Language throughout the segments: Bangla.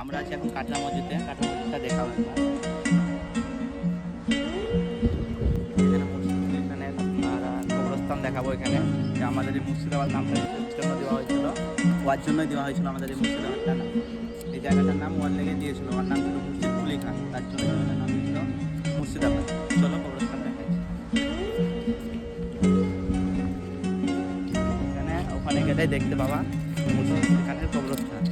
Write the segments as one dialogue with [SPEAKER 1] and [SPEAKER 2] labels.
[SPEAKER 1] আমরা আছি এখন কাটরা মসজিদে। কাটরা মসজিদটা দেখাবো একবার। এখানে কবরস্থান দেখাবো। এখানে আমাদের এই মুর্শিদাবাদ নামটা জন্য দেওয়া হয়েছিল, ওয়ার জন্যই দেওয়া হয়েছিল আমাদের এই মুর্শিদাবাদটা নাম। এই জায়গাটার নাম ওয়ার লেগে দিয়েছিল, ওর নাম ছিল মুর্শিদ কুলি খান, তার জন্য জায়গাটার নাম ছিল মুর্শিদাবাদ। চলো কবরস্থান দেখাচ্ছি। এখানে ওখানে গেলে দেখতে পাবা মুর্শিদ কুলি খানের কবরস্থান।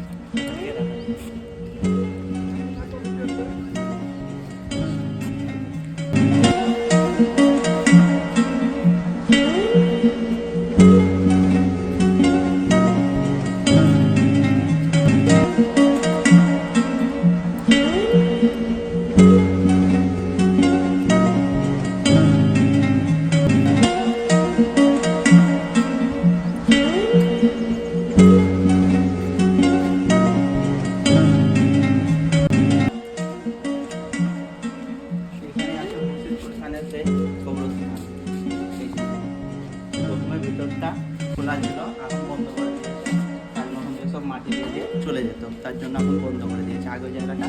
[SPEAKER 1] প্রথমে ভিতরটা খোলা ছিল, এখন বন্ধ করে দিয়েছে। কারণ ওখান থেকে সব মাটি দিয়ে চলে যেত, তার জন্য এখন বন্ধ করে দিয়েছে। আগে জায়গাটা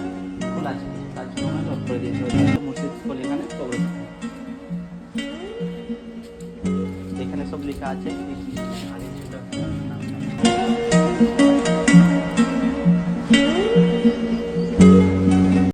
[SPEAKER 1] খোলা ছিল, তার জন্য আমরা লক করে দিয়েছি। মুর্শিদ কুলি খানের কবরস্থান। এখানে সব লেখা আছে।